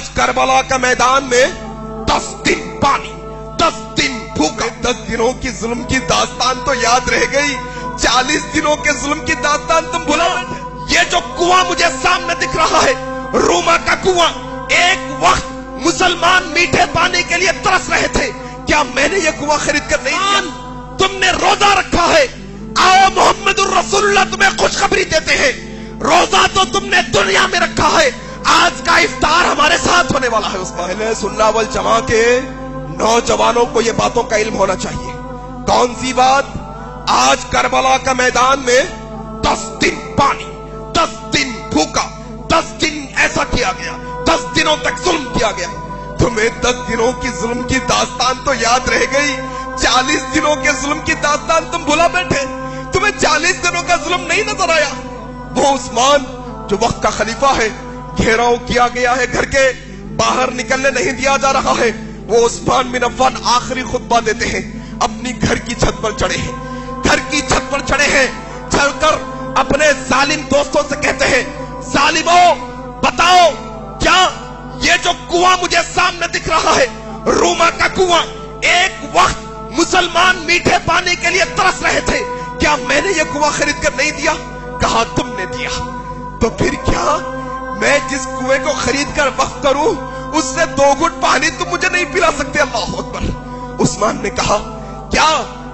आज करबला का मैदान में 10 दिन पानी, 10 दिन भूखा। 10 दिनों की जुल्म की दास्तान तो याद रह गई, 40 दिनों के जुल्म की दास्तान तुम भुला बैठे। ये जो कुआं मुझे सामने दिख रहा है, रूमा का कुआं, एक वक्त मुसलमान मीठे पानी के लिए तरस रहे थे। क्या मैंने ये कुआं खरीद कर नहीं दिया? तुमने रोजा रखा है, आओ मोहम्मदुर रसूलुल्लाह तुम्हें खुशखबरी देते हैं। रोजा तो तुमने दुनिया में रखा है, आज का इफ्तार हमारे साथ होने वाला है। उस पहले सुन्ना वल जमा के नौजवानों को ये बातों का इल्म होना चाहिए। कौन सी बात? आज करबला का मैदान में 10 दिन पानी, 10 दिन भूखा, 10 दिन ऐसा किया गया, 10 दिनों तक जुल्म किया गया। तुम्हें 10 दिनों की जुल्म की दास्तान तो याद रह गई, 40 दिनों के जुल्म की दास्तान तुम भुला बैठे। तुम्हें 40 दिनों का जुल्म नहीं नजर आया? वो उस्मान जो वक्त का खलीफा है, घेराव किया गया है, घर के बाहर निकलने नहीं दिया जा रहा है, वो उस्मान बिन अफ़्फ़ान आखिरी खुतबा देते हैं, अपनी घर की छत पर चढ़े हैं, घर की छत पर चढ़े हैं, चढ़कर अपने जालिम दोस्तों से कहते हैं, जालिमों बताओ क्या ये जो कुआं मुझे सामने दिख रहा है, रूमा का कुआं, एक वक्त मुसलमान मीठे पानी के लिए तरस रहे थे, क्या मैंने ये कुआं खरीद कर नहीं दिया? कहा तुमने दिया। तो फिर क्या मैं जिस कुएं को खरीद कर वक्त करूं, उससे 2 घुट पानी तुम मुझे नहीं पिला सकते? अल्लाह अकबर। उस्मान ने कहा, क्या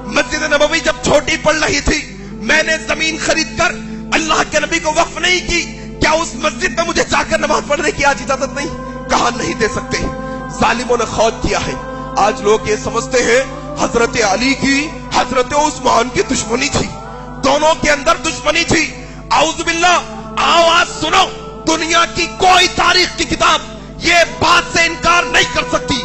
मस्जिद नबवी जब छोटी पड़ रही थी, मैंने जमीन खरीद कर अल्लाह के नबी को वक्फ नहीं की? क्या उस मस्जिद में मुझे जाकर नमाज पढ़ने की आज इजाजत नहीं? कहा नहीं दे सकते। जालिमों ने खौद किया है। आज लोग ये समझते हैं हजरत अली की हजरत उस्मान की दुश्मनी थी, दोनों के अंदर दुश्मनी थी। आऊज़ बिल्लाह। आवाज सुनो, दुनिया की कोई तारीख की किताब ये बात से इनकार नहीं कर सकती।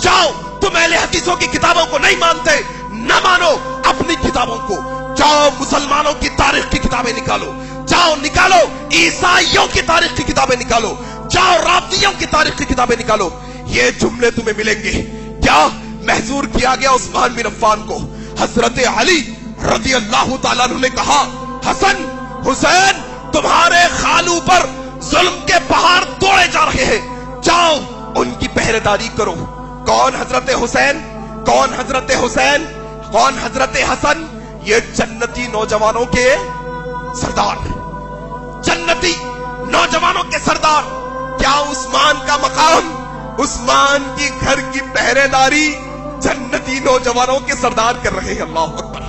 जाओ, तुम अहले हदीसों की किताबों को नहीं मानते, न मानो अपनी किताबों को। जाओ मुसलमानों की तारीख की किताबें निकालो, जाओ निकालो ईसाइयों की तारीख की किताबें निकालो, जाओ राफियों की तारीख की किताबें निकालो, ये जुमले तुम्हें मिलेंगे। क्या महजूर किया गया उस्मान बिन अफ़्फ़ान को? हजरत अली रज़ी अल्लाह ताला अन्हु ने कहा, हसन हुसैन तुम्हारे खालू पर जुल्म के पहाड़ तोड़े जा रहे हैं, जाओ उनकी पहरेदारी करो। कौन हजरत हुसैन, कौन हजरत हुसैन, कौन हजरत हसन? ये जन्नती नौजवानों के सरदार, जन्नती नौजवानों के सरदार। क्या उस्मान का मकाम, उस्मान की घर की पहरेदारी जन्नती नौजवानों के सरदार कर रहे हैं। अल्लाह अकबर।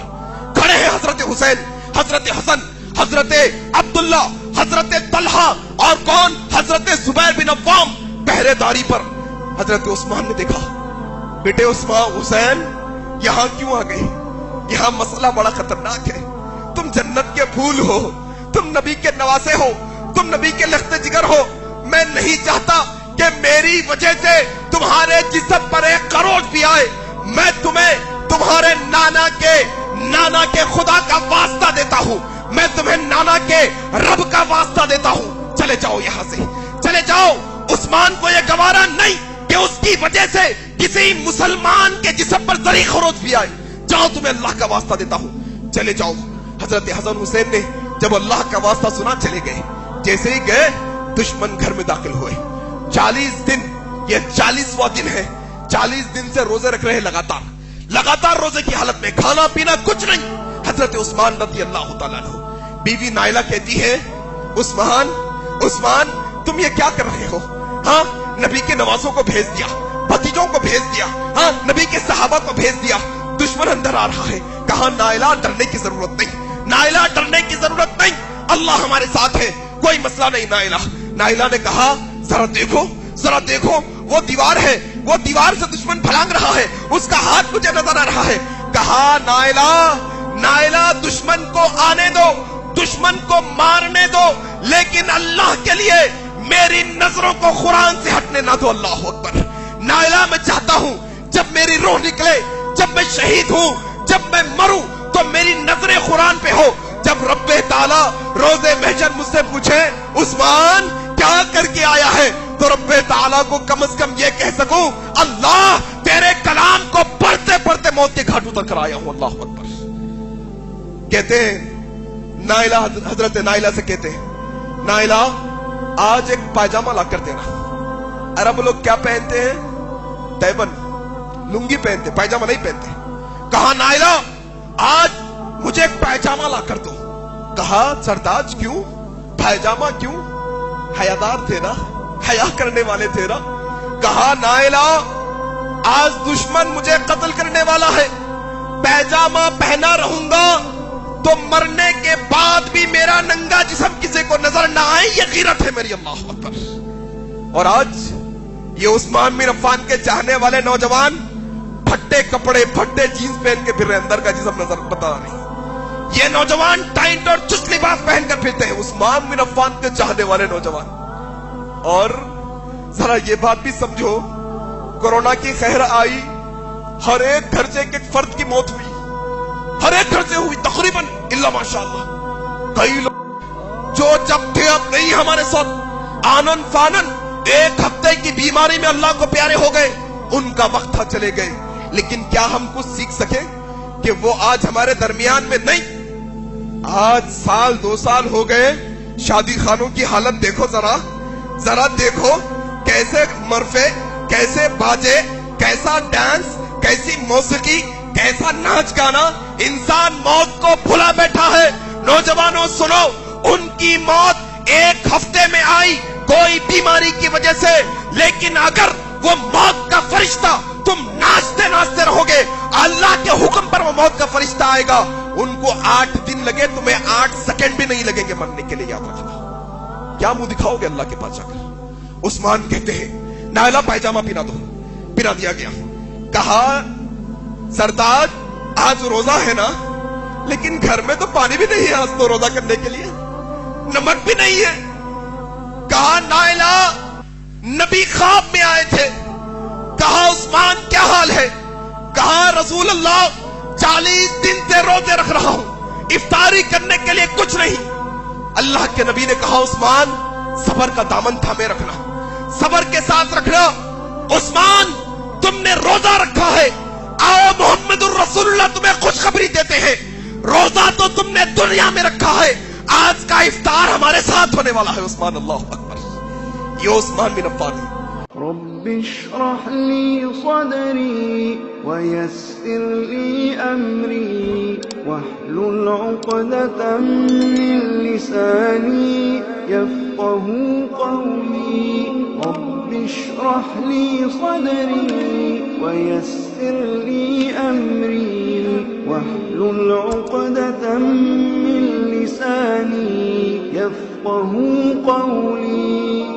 खड़े हैं हजरत हुसैन, हजरत हसन, हजरत अब्दुल्ला, हजरत तलहा और कौन? हजरत जुबैर बिन अव्वाम पहरेदारी पर। हजरत उस्मान ने देखा, बेटे उस्मान, हुसैन यहां क्यों आ गए? यहां मसला बड़ा खतरनाक है। तुम जन्नत के फूल हो, तुम नबी के नवासे हो, तुम नबी के लख्ते जिगर हो। मैं नहीं चाहता कि मेरी वजह से तुम्हारे जिस्म पर एक खरोच भी आए। मैं तुम्हें तुम्हारे नाना के खुदा का वास्ता देता हूं, मैं तुम्हें नाना के रब का वास्ता देता हूं। चले जाओ यहां से, चले जाओ। उस्मान को यह गवारा नहीं कि उसकी वजह से किसी मुसलमान के जिस्म पर जरी खरोच भी आए। जाओ, तुम्हें अल्लाह का वास्ता देता हूं, चले जाओ। हजरत हसन हुसैन ने जब अल्लाह का वास्ता सुना, चले गए। जैसे ही गए, दुश्मन घर में दाखिल हुए। 40 दिन, ये 40वां दिन है, 40 दिन से रोजे रख रहे, लगातार रोजे की हालत में, खाना पीना कुछ नहीं। हजरत उस्मान रज़ी अल्लाह ताला अन्हु, बीवी नाइला कहती है, उस्मान तुम ये क्या कर रहे हो? हाँ, नबी के नवासों को भेज दिया, भतीजों को भेज दिया, हाँ नबी के सहाबा को भेज दिया, दुश्मन अंदर आ रहा है। कहा नाइला डरने की जरूरत नहीं, नाइला डरने की जरूरत नहीं, अल्लाह हमारे साथ है, कोई मसला नहीं। नाइला ने कहा, जरा देखो वो दीवार है, वो दीवार से दुश्मन फलांग रहा है, उसका हाथ मुझे नजर आ रहा है। कहा नाइला दुश्मन को आने दो, दुश्मन को मारने दो, लेकिन अल्लाह के लिए मेरी नजरों को कुरान से हटने ना दो। अल्लाह अकबर। नाइला, मैं चाहता हूं जब मेरी रूह निकले, जब मैं शहीद हूं, जब मैं मरूं, तो मेरी नजरें कुरान पे हो। जब रब्बे ताला रोजे महशर मुझसे पूछे, उस्मान क्या करके आया है, तो रब्बे ताला को कम से कम ये कह सकूं, अल्लाह तेरे कलाम को पढ़ते पढ़ते मौत के घाट उतर कर आया हूं। अल्लाह अकबर। कहते हैं नाइला, हजरत नाइला से कहते हैं, नाइला आज एक पायजामा ला कर देना। عرب لوگ کیا پہنتے ہیں؟ تیبن، لنگی پہنتے، پائجامہ نہیں پہنتے. کہا نائلہ آج مجھے ایک پائجامہ لا کر دو. کہا سرداج کیوں؟ پائجامہ کیوں؟ حیادار تھے نا، حیا کرنے والے تھے نا. کہا نائلہ آج دشمن مجھے قتل کرنے والا ہے، پائجامہ پہنا رہوں گا تو مرنے کے بعد بھی میرا ننگا جسم کسی کو نظر نہ آئے، یہ غیرت ہے میری. اللہ اکبر. اور آج یہ عثمان بن عفان کے چاہنے والے نوجوان پھٹے کپڑے، پھٹے جینز پہن کے پھر رہے، اندر کا جسم نظر بتا رہی. یہ نوجوان ٹائٹ اور چست لباس پہن کر پھرتے ہیں، عثمان بن عفان کے چاہنے والے نوجوان. اور ذرا یہ بات بھی سمجھو، کورونا کی قہر آئی، ہر ایک گھر سے ایک فرد کی موت ہوئی، ہر ایک گھر سے ہوئی تقریباً، الا ماشاءاللہ. کئی لوگ جو جب تھے اب نہیں ہمارے ساتھ، آنن فانن ایک ہفتے کی بیماری میں اللہ کو پیارے ہو گئے، ان کا وقت تھا چلے گئے. لیکن کیا ہم کچھ سیکھ سکے کہ وہ آج ہمارے درمیان میں نہیں؟ آج سال 2 سال ہو گئے، شادی خانوں کی حالت دیکھو، ذرا دیکھو، کیسے مرفے، کیسے باجے، کیسا ڈانس، کیسی موسیقی، کیسا ناچ گانا. انسان موت کو بھلا بیٹھا ہے. نوجوانوں سنو، ان کی موت ایک ہفتے میں آئی کوئی بیماری کی وجہ سے، لیکن اگر وہ موت کا فرشتہ تم ناچتے ناچتے رہو گے، اللہ کے حکم پر وہ موت کا فرشتہ آئے گا. ان کو 8 دن لگے، تمہیں 8 سیکنڈ بھی نہیں لگیں گے مرنے کے لیے. یاد رکھنا. کیا منہ دکھاؤ گے اللہ کے پاس جا کر؟ عثمان کہتے ہیں نائلہ پائجامہ پہنا دو. پہنا دیا گیا. کہا سردار آج روزہ ہے نا، لیکن گھر میں تو پانی بھی نہیں ہے آج تو روزہ کرنے کے لیے، نمک بھی نہیں ہے. کہا نائلہ نبی خواب میں آئے تھے. کہا عثمان کیا حال ہے؟ کہا رسول اللہ 40 دن سے روزے رکھ رہا ہوں، افطاری کرنے کے لیے کچھ نہیں. اللہ کے نبی نے کہا عثمان صبر کا دامن تھامے رکھنا، صبر کے ساتھ رکھنا. عثمان تم نے روزہ رکھا ہے، آؤ محمد الرسول اللہ تمہیں خوشخبری دیتے ہیں، روزہ تو تم نے دنیا میں رکھا ہے، آج کا افطار ہمارے ساتھ ہونے والا ہے. عثمان اللہ اکبر. یہ عثمان بن عفان ہے. رب اشرح لي صدري ويسر لي أمري واحلل عقدة من لساني يفقه قولي. رب اشرح لي صدري ويسر لي أمري واحلل عقدة من لساني يفقه قولي.